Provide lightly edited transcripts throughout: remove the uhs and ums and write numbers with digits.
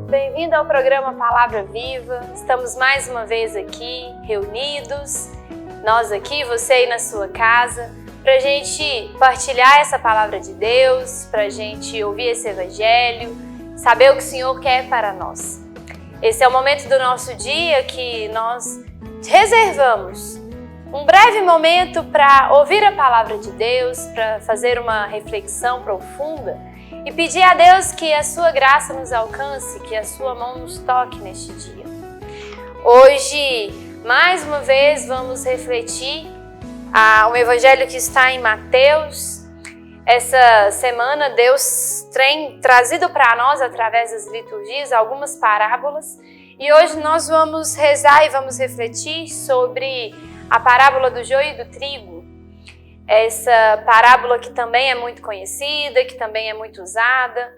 Bem-vindo ao programa Palavra Viva. Estamos mais uma vez aqui, reunidos, nós aqui, você aí na sua casa, para a gente partilhar essa palavra de Deus, para a gente ouvir esse evangelho, saber o que o Senhor quer para nós. Esse é o momento do nosso dia que nós reservamos um breve momento para ouvir a palavra de Deus, para fazer uma reflexão profunda e pedir a Deus que a sua graça nos alcance, que a sua mão nos toque neste dia. Hoje, mais uma vez, vamos refletir o evangelho que está em Mateus. Essa semana Deus tem trazido para nós, através das liturgias, algumas parábolas. E hoje nós vamos rezar e vamos refletir sobre a parábola do joio e do trigo. Essa parábola que também é muito conhecida, que também é muito usada,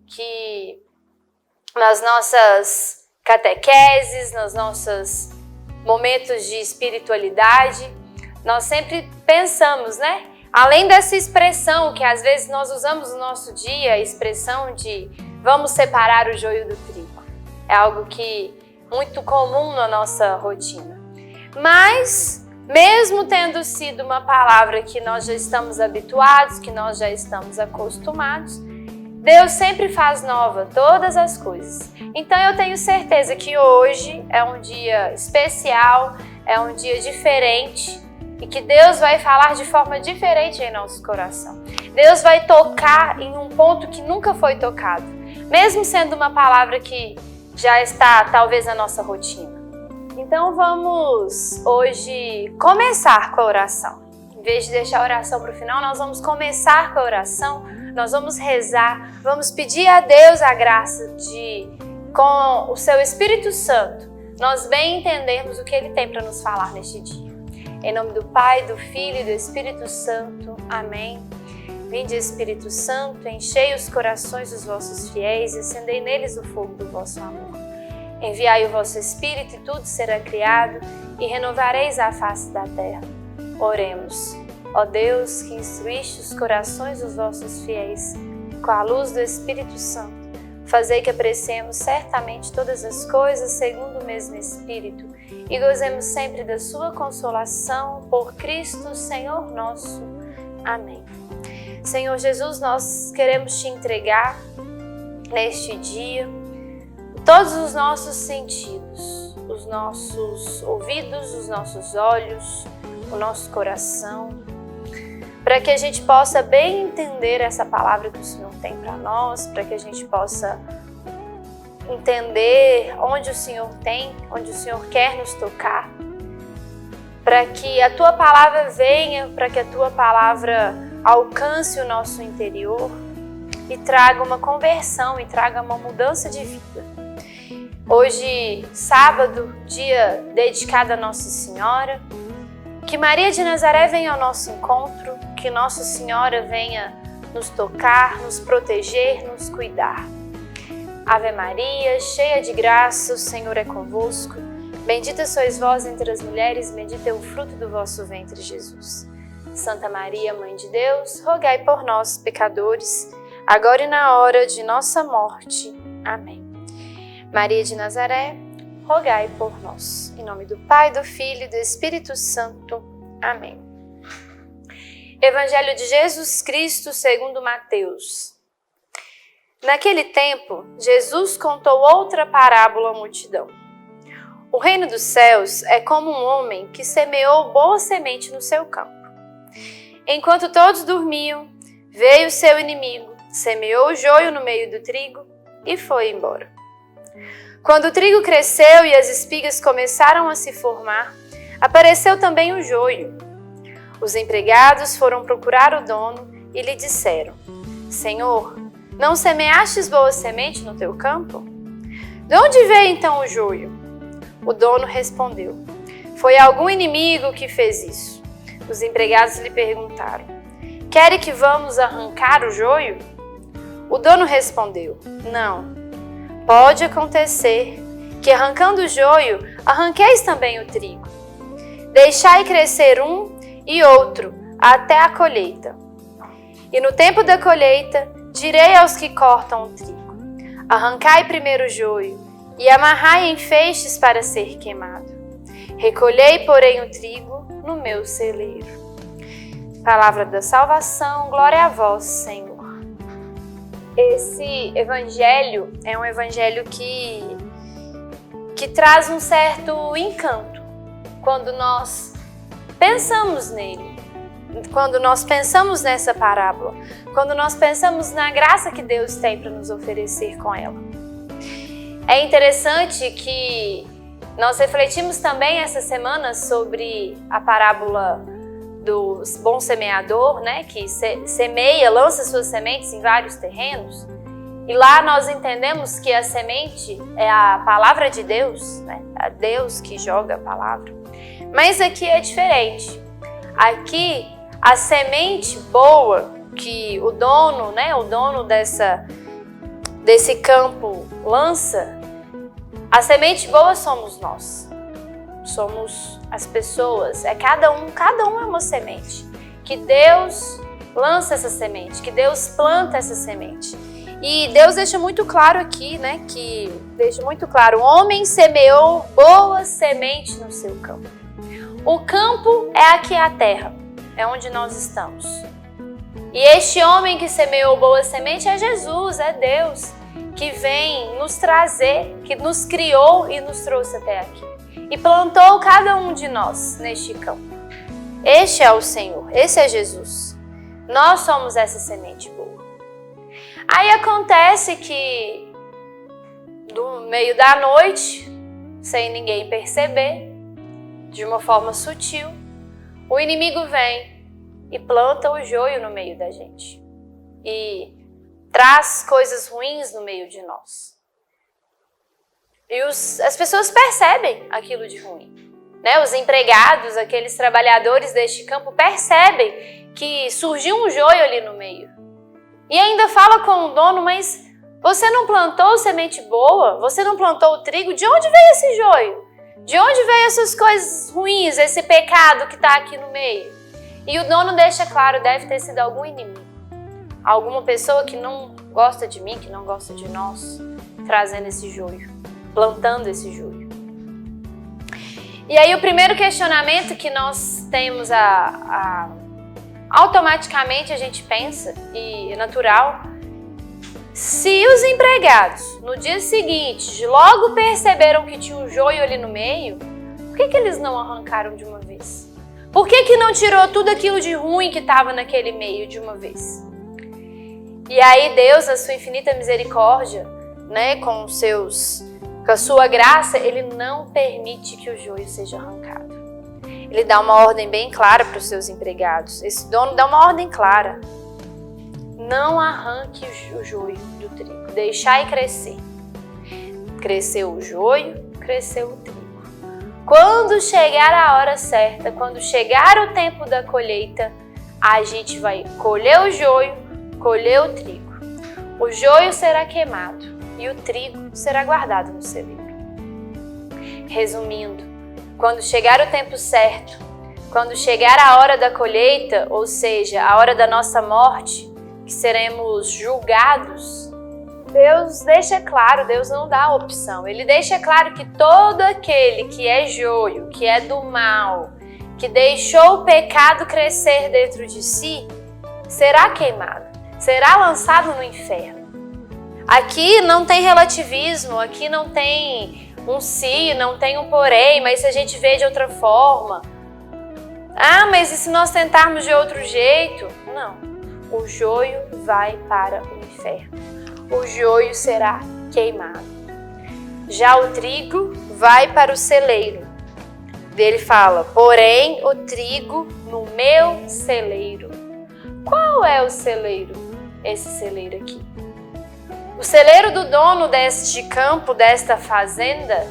que nas nossas catequeses, nos nossos momentos de espiritualidade, nós sempre pensamos, né? Além dessa expressão que às vezes nós usamos no nosso dia, a expressão de vamos separar o joio do trigo. É algo que é muito comum na nossa rotina. Mas, mesmo tendo sido uma palavra que nós já estamos habituados, que nós já estamos acostumados, Deus sempre faz nova todas as coisas. Então eu tenho certeza que hoje é um dia especial, é um dia diferente e que Deus vai falar de forma diferente em nosso coração. Deus vai tocar em um ponto que nunca foi tocado, mesmo sendo uma palavra que já está talvez na nossa rotina. Então vamos hoje começar com a oração. Em vez de deixar a oração para o final, nós vamos começar com a oração, nós vamos rezar, vamos pedir a Deus a graça de, com o seu Espírito Santo, nós bem entendermos o que Ele tem para nos falar neste dia. Em nome do Pai, do Filho e do Espírito Santo. Amém. Vinde, Espírito Santo, enchei os corações dos vossos fiéis e acendei neles o fogo do vosso amor. Enviai o vosso Espírito e tudo será criado e renovareis a face da terra. Oremos. Ó Deus, que instruíste os corações dos vossos fiéis com a luz do Espírito Santo, fazei que apreciemos certamente todas as coisas segundo o mesmo Espírito e gozemos sempre da sua consolação por Cristo, Senhor nosso. Amém. Senhor Jesus, nós queremos te entregar neste dia todos os nossos sentidos, os nossos ouvidos, os nossos olhos, o nosso coração, para que a gente possa bem entender essa palavra que o Senhor tem para nós, para que a gente possa entender onde o Senhor quer nos tocar, para que a Tua palavra venha, para que a Tua palavra alcance o nosso interior e traga uma conversão e traga uma mudança de vida. Hoje, sábado, dia dedicado a Nossa Senhora, que Maria de Nazaré venha ao nosso encontro, que Nossa Senhora venha nos tocar, nos proteger, nos cuidar. Ave Maria, cheia de graça, o Senhor é convosco. Bendita sois vós entre as mulheres, bendito é o fruto do vosso ventre, Jesus. Santa Maria, Mãe de Deus, rogai por nós, pecadores, agora e na hora de nossa morte. Amém. Maria de Nazaré, rogai por nós. Em nome do Pai, do Filho e do Espírito Santo. Amém. Evangelho de Jesus Cristo segundo Mateus. Naquele tempo, Jesus contou outra parábola à multidão. O reino dos céus é como um homem que semeou boa semente no seu campo. Enquanto todos dormiam, veio seu inimigo, semeou o joio no meio do trigo e foi embora. Quando o trigo cresceu e as espigas começaram a se formar, apareceu também o joio. Os empregados foram procurar o dono e lhe disseram: Senhor, não semeastes boa semente no teu campo? De onde veio então o joio? O dono respondeu: Foi algum inimigo que fez isso. Os empregados lhe perguntaram: Quer que vamos arrancar o joio? O dono respondeu: Não. Pode acontecer que, arrancando o joio, arranqueis também o trigo. Deixai crescer um e outro até a colheita. E no tempo da colheita, direi aos que cortam o trigo: Arrancai primeiro o joio e amarrai em feixes para ser queimado. Recolhei, porém, o trigo no meu celeiro. Palavra da salvação, glória a vós, Senhor. Esse evangelho é um evangelho que traz um certo encanto quando nós pensamos nele, quando nós pensamos nessa parábola, quando nós pensamos na graça que Deus tem para nos oferecer com ela. É interessante que nós refletimos também essa semana sobre a parábola do bom semeador, né, que semeia, lança suas sementes em vários terrenos. E lá nós entendemos que a semente é a palavra de Deus, né? É Deus que joga a palavra. Mas aqui é diferente. Aqui a semente boa que o dono, né, o dono desse campo lança, a semente boa somos nós. Somos as pessoas, é cada um é uma semente. Que Deus lança essa semente, que Deus planta essa semente. E Deus deixa muito claro aqui, né, o homem semeou boa semente no seu campo. O campo é aqui a terra, é onde nós estamos. E este homem que semeou boa semente é Jesus, é Deus, que vem nos trazer, que nos criou e nos trouxe até aqui. E plantou cada um de nós neste campo. Este é o Senhor, esse é Jesus. Nós somos essa semente boa. Aí acontece que, no meio da noite, sem ninguém perceber, de uma forma sutil, o inimigo vem e planta o joio no meio da gente. E traz coisas ruins no meio de nós. E as pessoas percebem aquilo de ruim. Né? Os empregados, aqueles trabalhadores deste campo, percebem que surgiu um joio ali no meio. E ainda fala com o dono, mas você não plantou semente boa? Você não plantou o trigo? De onde veio esse joio? De onde veio essas coisas ruins, esse pecado que está aqui no meio? E o dono deixa claro, deve ter sido algum inimigo. Alguma pessoa que não gosta de mim, que não gosta de nós, trazendo esse joio, plantando esse joio. E aí o primeiro questionamento que nós temos automaticamente a gente pensa, e é natural, se os empregados no dia seguinte logo perceberam que tinha um joio ali no meio, por que eles não arrancaram de uma vez? Por que não tirou tudo aquilo de ruim que estava naquele meio de uma vez? E aí Deus, na sua infinita misericórdia, né, com a sua graça, Ele não permite que o joio seja arrancado. Ele dá uma ordem bem clara para os seus empregados. Esse dono dá uma ordem clara. Não arranque o joio do trigo. Deixai crescer. Cresceu o joio, cresceu o trigo. Quando chegar a hora certa, quando chegar o tempo da colheita, a gente vai colher o joio, colher o trigo. O joio será queimado e o trigo será guardado no celeiro. Resumindo, quando chegar o tempo certo, quando chegar a hora da colheita, ou seja, a hora da nossa morte, que seremos julgados, Deus deixa claro, Deus não dá opção. Ele deixa claro que todo aquele que é joio, que é do mal, que deixou o pecado crescer dentro de si, será queimado, será lançado no inferno. Aqui não tem relativismo, aqui não tem um se, não tem um porém, mas se a gente vê de outra forma. Ah, mas e se nós tentarmos de outro jeito? Não, o joio vai para o inferno. O joio será queimado. Já o trigo vai para o celeiro. Ele fala, porém o trigo no meu celeiro. Qual é o celeiro? Esse celeiro aqui. O celeiro do dono deste campo, desta fazenda,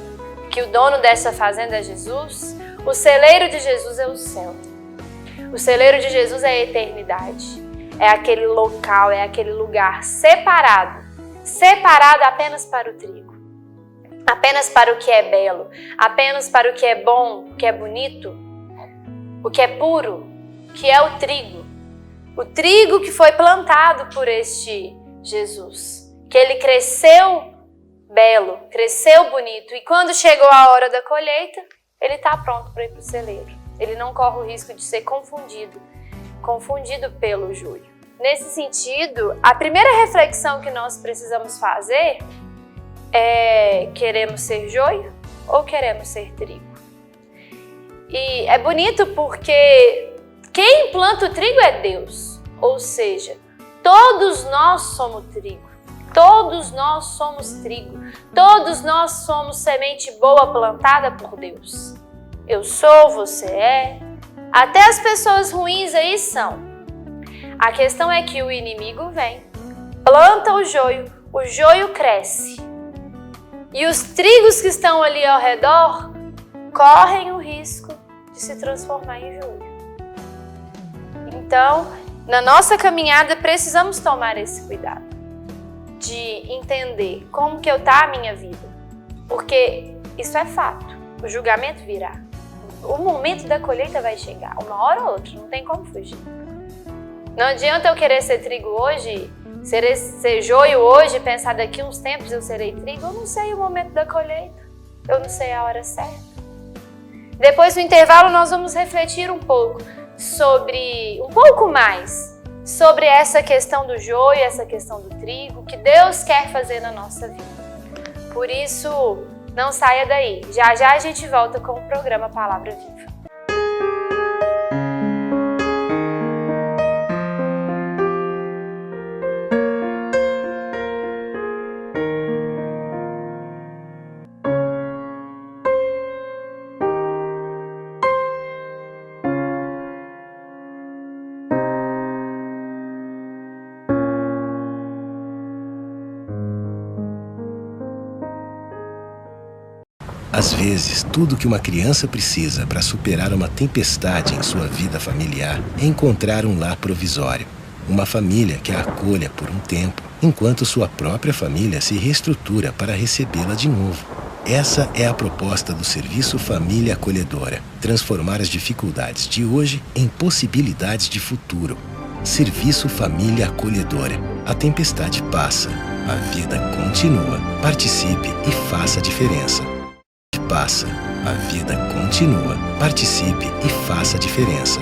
que o dono dessa fazenda é Jesus, o celeiro de Jesus é o céu. O celeiro de Jesus é a eternidade. É aquele local, é aquele lugar separado apenas para o trigo. Apenas para o que é belo, apenas para o que é bom, o que é bonito, o que é puro, que é o trigo. O trigo que foi plantado por este Jesus. Que ele cresceu belo, cresceu bonito e quando chegou a hora da colheita, ele está pronto para ir para o celeiro. Ele não corre o risco de ser confundido pelo joio. Nesse sentido, a primeira reflexão que nós precisamos fazer é: queremos ser joio ou queremos ser trigo? E é bonito porque quem planta o trigo é Deus, ou seja, todos nós somos trigo. Todos nós somos trigo, todos nós somos semente boa plantada por Deus. Eu sou, você é, até as pessoas ruins aí são. A questão é que o inimigo vem, planta o joio cresce. E os trigos que estão ali ao redor correm o risco de se transformar em joio. Então, na nossa caminhada precisamos tomar esse cuidado de entender como que tá a minha vida, porque isso é fato, o julgamento virá, o momento da colheita vai chegar, uma hora ou outra, não tem como fugir. Não adianta eu querer ser trigo hoje, ser joio hoje e pensar daqui uns tempos eu serei trigo, eu não sei o momento da colheita, eu não sei a hora certa. Depois do intervalo nós vamos refletir um pouco mais sobre essa questão do joio, essa questão do trigo, que Deus quer fazer na nossa vida. Por isso, não saia daí. Já já a gente volta com o programa Palavra Viva. Às vezes, tudo que uma criança precisa para superar uma tempestade em sua vida familiar é encontrar um lar provisório, uma família que a acolha por um tempo, enquanto sua própria família se reestrutura para recebê-la de novo. Essa é a proposta do Serviço Família Acolhedora, transformar as dificuldades de hoje em possibilidades de futuro. Serviço Família Acolhedora. A tempestade passa, a vida continua. Participe e faça a diferença. Passa, a vida continua. Participe e faça a diferença.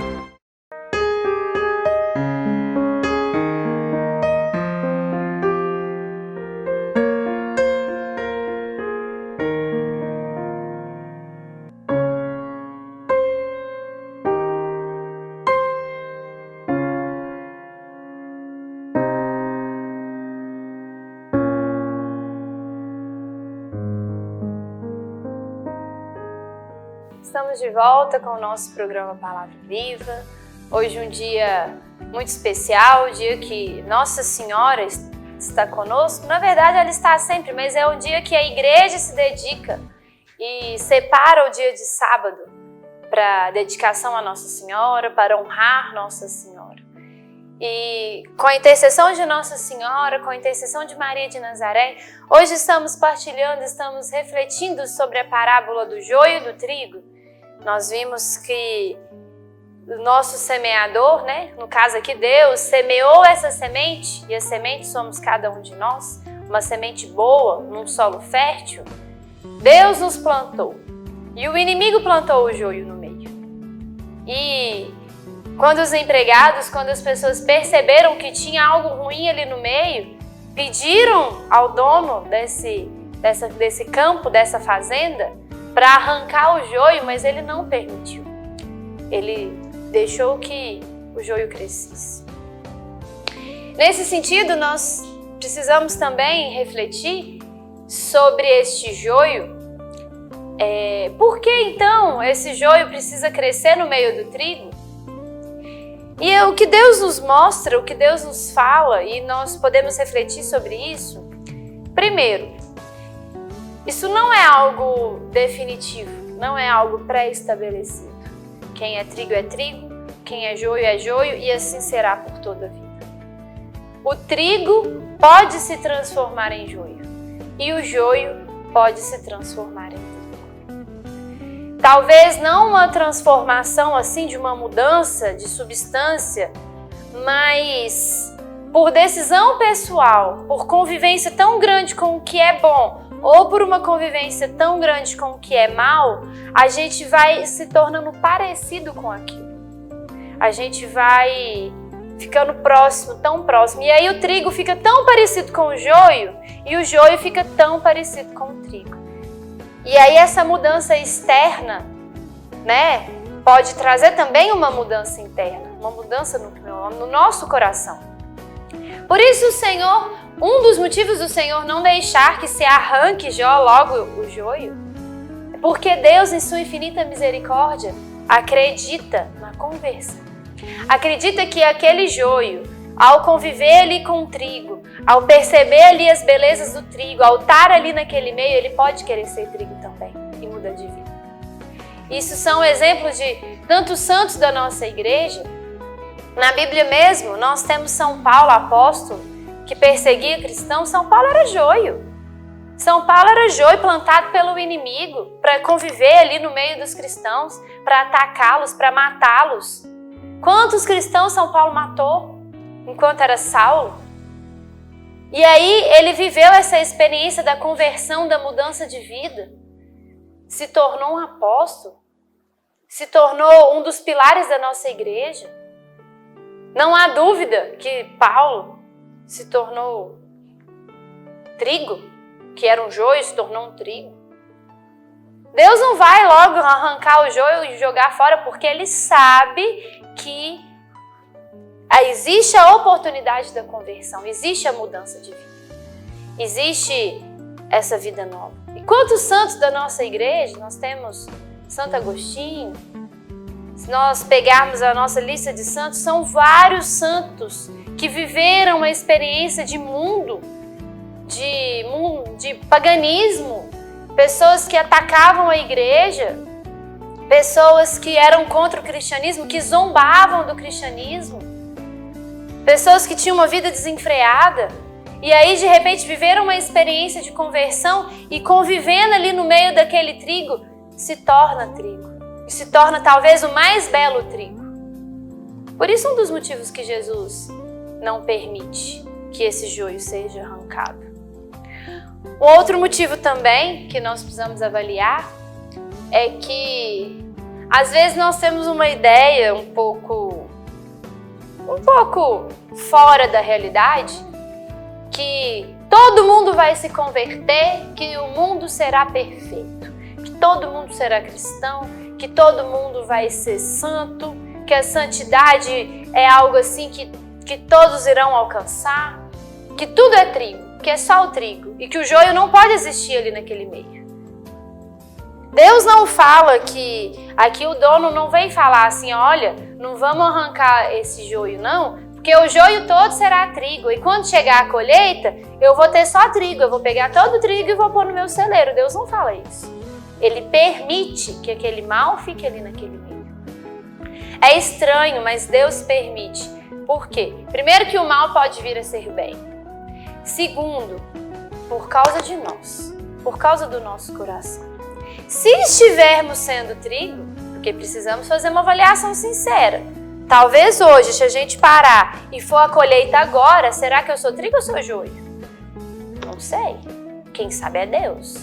Estamos de volta com o nosso programa Palavra Viva. Hoje um dia muito especial, o dia que Nossa Senhora está conosco. Na verdade ela está sempre, mas é um dia que a igreja se dedica e separa o dia de sábado para dedicação a Nossa Senhora, para honrar Nossa Senhora. E com a intercessão de Nossa Senhora, com a intercessão de Maria de Nazaré, hoje estamos partilhando, estamos refletindo sobre a parábola do joio e do trigo. Nós vimos que o nosso semeador, no caso aqui Deus, semeou essa semente, e a semente somos cada um de nós, uma semente boa, num solo fértil. Deus nos plantou, e o inimigo plantou o joio no meio. E quando os empregados, quando as pessoas perceberam que tinha algo ruim ali no meio, pediram ao dono desse campo, dessa fazenda, para arrancar o joio, mas ele não permitiu. Ele deixou que o joio crescesse. Nesse sentido, nós precisamos também refletir sobre este joio. Por que então esse joio precisa crescer no meio do trigo? E o que Deus nos mostra, o que Deus nos fala, e nós podemos refletir sobre isso. Primeiro, isso não é algo definitivo, não é algo pré-estabelecido. Quem é trigo, quem é joio, e assim será por toda a vida. O trigo pode se transformar em joio, e o joio pode se transformar em trigo. Talvez não uma transformação assim de uma mudança de substância, mas por decisão pessoal, por convivência tão grande com o que é bom, ou por uma convivência tão grande com o que é mal, a gente vai se tornando parecido com aquilo. A gente vai ficando próximo, tão próximo. E aí o trigo fica tão parecido com o joio e o joio fica tão parecido com o trigo. E aí essa mudança externa, né, pode trazer também uma mudança interna, uma mudança no nosso coração. Por isso o Senhor, um dos motivos do Senhor não deixar que se arranque logo o joio, é porque Deus, em sua infinita misericórdia, acredita na conversão. Acredita que aquele joio, ao conviver ali com o trigo, ao perceber ali as belezas do trigo, ao estar ali naquele meio, ele pode querer ser trigo também e mudar de vida. Isso são exemplos de tantos santos da nossa igreja. Na Bíblia mesmo, nós temos São Paulo, apóstolo, que perseguia cristãos. São Paulo era joio. São Paulo era joio plantado pelo inimigo para conviver ali no meio dos cristãos, para atacá-los, para matá-los. Quantos cristãos São Paulo matou enquanto era Saulo? E aí ele viveu essa experiência da conversão, da mudança de vida. Se tornou um apóstolo. Se tornou um dos pilares da nossa igreja. Não há dúvida que Paulo se tornou trigo, que era um joio, se tornou um trigo. Deus não vai logo arrancar o joio e jogar fora, porque Ele sabe que existe a oportunidade da conversão, existe a mudança de vida, existe essa vida nova. E quantos santos da nossa igreja, nós temos Santo Agostinho, se nós pegarmos a nossa lista de santos, são vários santos que viveram uma experiência de mundo, de paganismo, pessoas que atacavam a igreja, pessoas que eram contra o cristianismo, que zombavam do cristianismo, pessoas que tinham uma vida desenfreada e aí de repente viveram uma experiência de conversão e convivendo ali no meio daquele trigo, se torna trigo. E se torna talvez o mais belo trigo. Por isso um dos motivos que Jesus não permite que esse joio seja arrancado. Um outro motivo também que nós precisamos avaliar é que às vezes nós temos uma ideia um pouco fora da realidade, que todo mundo vai se converter, que o mundo será perfeito, que todo mundo será cristão, que todo mundo vai ser santo, que a santidade é algo assim que todos irão alcançar, que tudo é trigo, que é só o trigo e que o joio não pode existir ali naquele meio. Deus não fala que aqui o dono não vem falar assim, olha, não vamos arrancar esse joio não, porque o joio todo será trigo e quando chegar a colheita eu vou ter só trigo, eu vou pegar todo o trigo e vou pôr no meu celeiro. Deus não fala isso. Ele permite que aquele mal fique ali naquele meio. É estranho, mas Deus permite. Por quê? Primeiro que o mal pode vir a ser bem. Segundo, por causa de nós, por causa do nosso coração. Se estivermos sendo trigo, porque precisamos fazer uma avaliação sincera. Talvez hoje, se a gente parar e for a colheita agora, será que eu sou trigo ou sou joio? Não sei. Quem sabe é Deus.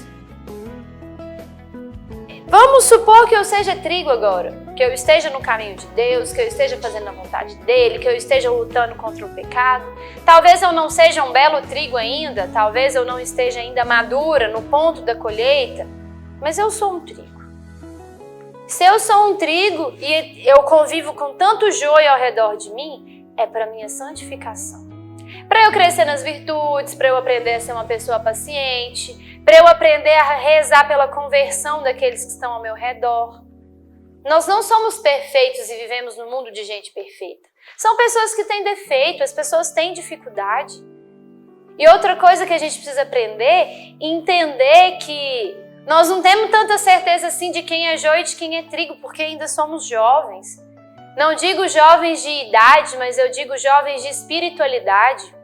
Vamos supor que eu seja trigo agora, que eu esteja no caminho de Deus, que eu esteja fazendo a vontade dele, que eu esteja lutando contra o pecado. Talvez eu não seja um belo trigo ainda, talvez eu não esteja ainda madura no ponto da colheita, mas eu sou um trigo. Se eu sou um trigo e eu convivo com tanto joio ao redor de mim, é para minha santificação. Para eu crescer nas virtudes, para eu aprender a ser uma pessoa paciente, para eu aprender a rezar pela conversão daqueles que estão ao meu redor. Nós não somos perfeitos e vivemos no mundo de gente perfeita. São pessoas que têm defeito, as pessoas têm dificuldade. E outra coisa que a gente precisa aprender, entender que nós não temos tanta certeza assim de quem é joio e de quem é trigo, porque ainda somos jovens. Não digo jovens de idade, mas eu digo jovens de espiritualidade.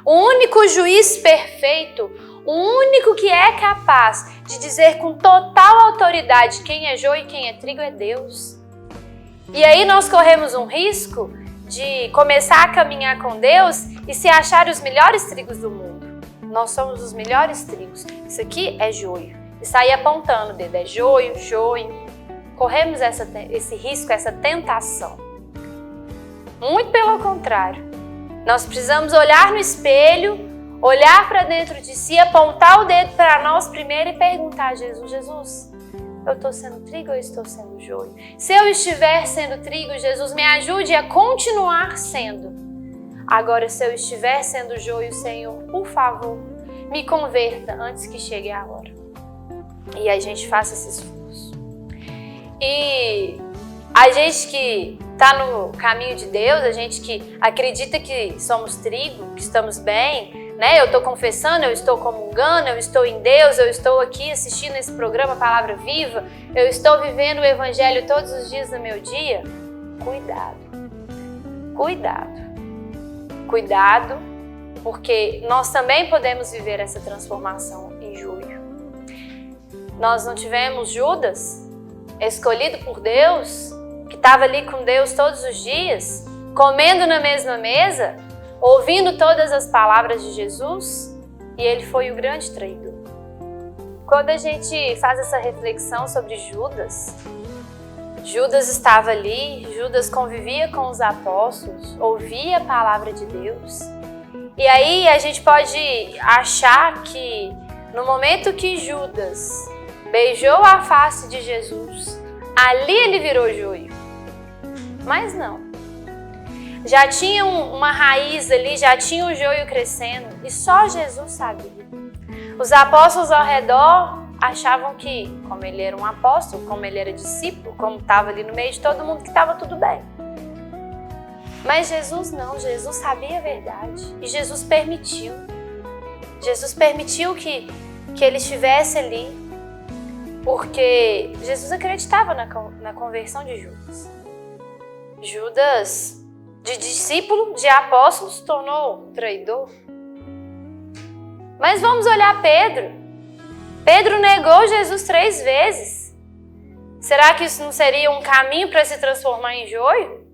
O único juiz perfeito, o único que é capaz de dizer com total autoridade quem é joio e quem é trigo é Deus. E aí nós corremos um risco de começar a caminhar com Deus e se achar os melhores trigos do mundo. Nós somos os melhores trigos. Isso aqui é joio. E sair apontando o dedo, é joio, joio. Corremos esse risco, essa tentação. Muito pelo contrário. Nós precisamos olhar no espelho, olhar para dentro de si, apontar o dedo para nós primeiro e perguntar a Jesus: Jesus, eu estou sendo trigo ou eu estou sendo joio? Se eu estiver sendo trigo, Jesus, me ajude a continuar sendo. Agora, se eu estiver sendo joio, Senhor, por favor, me converta antes que chegue a hora. E a gente faça esse esforço. E a gente que está no caminho de Deus, a gente que acredita que somos trigo, que estamos bem, né? Eu estou confessando, eu estou comungando, eu estou em Deus, eu estou aqui assistindo esse programa Palavra Viva, eu estou vivendo o Evangelho todos os dias do meu dia. Cuidado, cuidado, cuidado, porque nós também podemos viver essa transformação em joio. Nós não tivemos Judas, escolhido por Deus, que estava ali com Deus todos os dias, comendo na mesma mesa, ouvindo todas as palavras de Jesus, e ele foi o grande traidor. Quando a gente faz essa reflexão sobre Judas, Judas estava ali, Judas convivia com os apóstolos, ouvia a palavra de Deus, e aí a gente pode achar que no momento que Judas beijou a face de Jesus, ali ele virou joio. Mas não. Já tinha uma raiz ali, já tinha o joio crescendo e só Jesus sabia. Os apóstolos ao redor achavam que, como ele era um apóstolo, como ele era discípulo, como estava ali no meio de todo mundo, que estava tudo bem. Mas Jesus não, Jesus sabia a verdade e Jesus permitiu. Jesus permitiu que ele estivesse ali, porque Jesus acreditava na conversão de Judas. Judas, de discípulo, de apóstolo, se tornou traidor. Mas vamos olhar Pedro. Pedro negou Jesus 3 vezes. Será que isso não seria um caminho para se transformar em joio?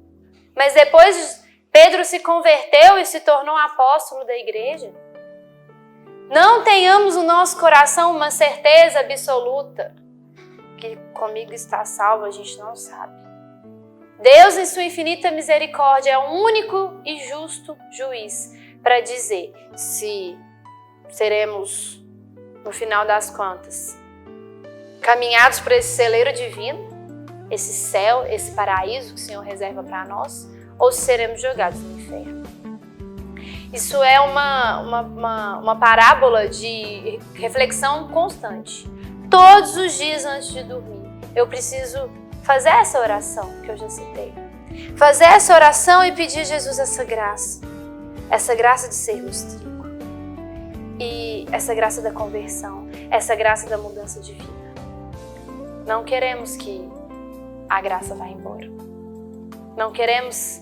Mas depois Pedro se converteu e se tornou apóstolo da igreja. Não tenhamos no nosso coração uma certeza absoluta que comigo está salvo, a gente não sabe. Deus, em sua infinita misericórdia, é o único e justo juiz para dizer se seremos, no final das contas, caminhados para esse celeiro divino, esse céu, esse paraíso que o Senhor reserva para nós, ou se seremos jogados no inferno. Isso é uma parábola de reflexão constante. Todos os dias antes de dormir, eu preciso fazer essa oração que eu já citei. Fazer essa oração e pedir a Jesus essa graça de sermos trigo. E essa graça da conversão, essa graça da mudança de vida. Não queremos que a graça vá embora. Não queremos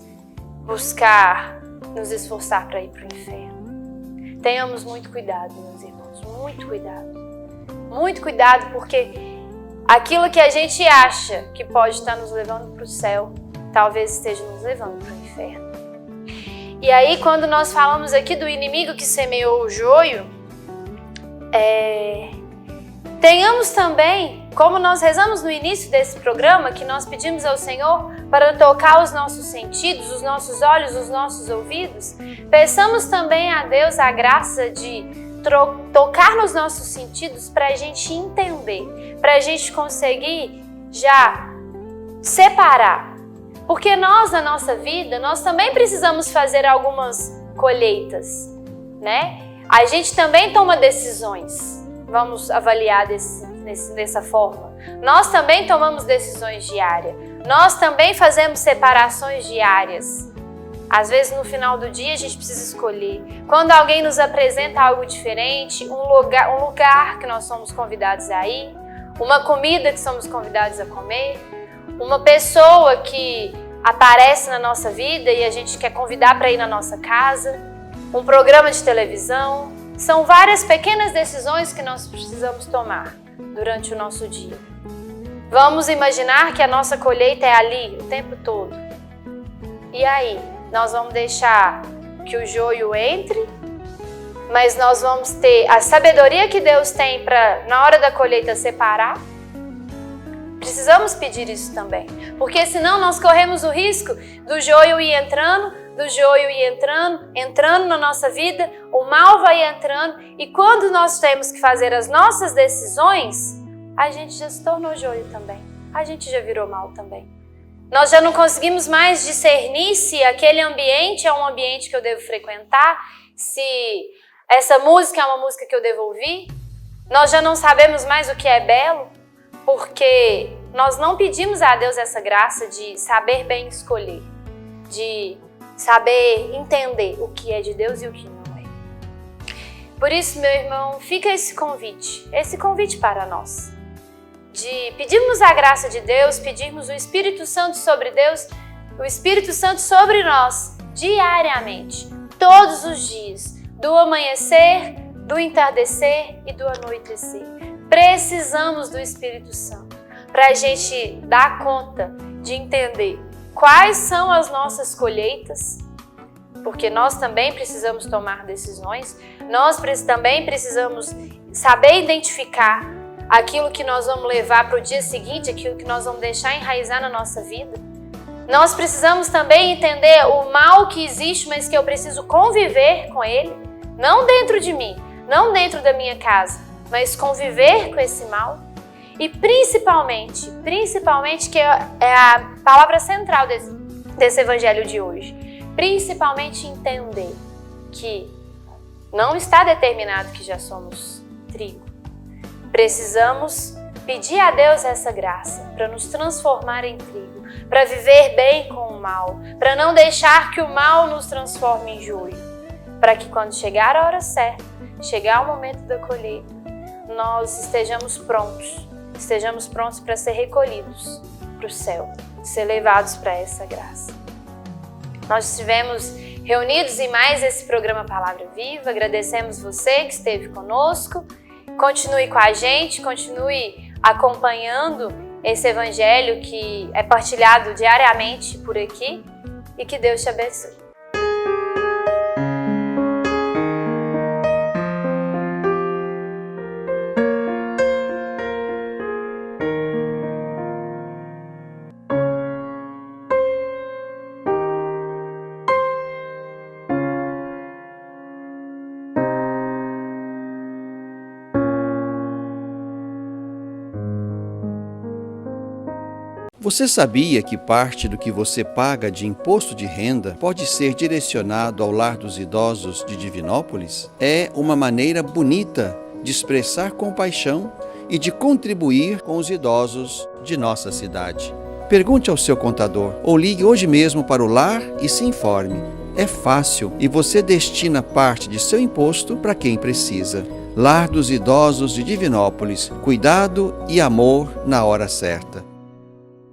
buscar nos esforçar para ir para o inferno. Tenhamos muito cuidado, meus irmãos, muito cuidado. Muito cuidado, porque aquilo que a gente acha que pode estar nos levando para o céu, talvez esteja nos levando para o inferno. E aí, quando nós falamos aqui do inimigo que semeou o joio, tenhamos também, como nós rezamos no início desse programa, que nós pedimos ao Senhor para tocar os nossos sentidos, os nossos olhos, os nossos ouvidos, peçamos também a Deus a graça de tocar nos nossos sentidos para a gente entender, para a gente conseguir já separar. Porque nós, na nossa vida, nós também precisamos fazer algumas colheitas, né? A gente também toma decisões, vamos avaliar dessa forma. Nós também tomamos decisões diárias, nós também fazemos separações diárias. Às vezes, no final do dia, a gente precisa escolher. Quando alguém nos apresenta algo diferente, um lugar que nós somos convidados a ir, uma comida que somos convidados a comer, uma pessoa que aparece na nossa vida e a gente quer convidar para ir na nossa casa, um programa de televisão. São várias pequenas decisões que nós precisamos tomar durante o nosso dia. Vamos imaginar que a nossa colheita é ali o tempo todo. E aí? Nós vamos deixar que o joio entre mas nós vamos ter a sabedoria que Deus tem para, na hora da colheita, separar? Precisamos pedir isso também, porque senão nós corremos o risco do joio ir entrando, entrando na nossa vida, o mal vai entrando, e quando nós temos que fazer as nossas decisões, a gente já se tornou joio também, a gente já virou mal também. Nós já não conseguimos mais discernir se aquele ambiente é um ambiente que eu devo frequentar, se essa música é uma música que eu devo ouvir. Nós já não sabemos mais o que é belo, porque nós não pedimos a Deus essa graça de saber bem escolher, de saber entender o que é de Deus e o que não é. Por isso, meu irmão, fica esse convite para nós, de pedirmos a graça de Deus, pedirmos o Espírito Santo sobre Deus, o Espírito Santo sobre nós, diariamente, todos os dias, do amanhecer, do entardecer e do anoitecer. Precisamos do Espírito Santo para a gente dar conta de entender quais são as nossas colheitas, porque nós também precisamos tomar decisões, nós também precisamos saber identificar aquilo que nós vamos levar para o dia seguinte, aquilo que nós vamos deixar enraizar na nossa vida. Nós precisamos também entender o mal que existe, mas que eu preciso conviver com ele, não dentro de mim, não dentro da minha casa, mas conviver com esse mal. E principalmente, que é a palavra central desse evangelho de hoje, principalmente entender que não está determinado que já somos trigo. Precisamos pedir a Deus essa graça para nos transformar em trigo, para viver bem com o mal, para não deixar que o mal nos transforme em joio, para que quando chegar a hora certa, chegar o momento da colheita, nós estejamos prontos para ser recolhidos para o céu, ser levados para essa graça. Nós estivemos reunidos em mais esse programa Palavra Viva, agradecemos você que esteve conosco, continue com a gente, continue acompanhando esse evangelho que é partilhado diariamente por aqui e que Deus te abençoe. Você sabia que parte do que você paga de imposto de renda pode ser direcionado ao Lar dos Idosos de Divinópolis? É uma maneira bonita de expressar compaixão e de contribuir com os idosos de nossa cidade. Pergunte ao seu contador ou ligue hoje mesmo para o lar e se informe. É fácil e você destina parte de seu imposto para quem precisa. Lar dos Idosos de Divinópolis. Cuidado e amor na hora certa.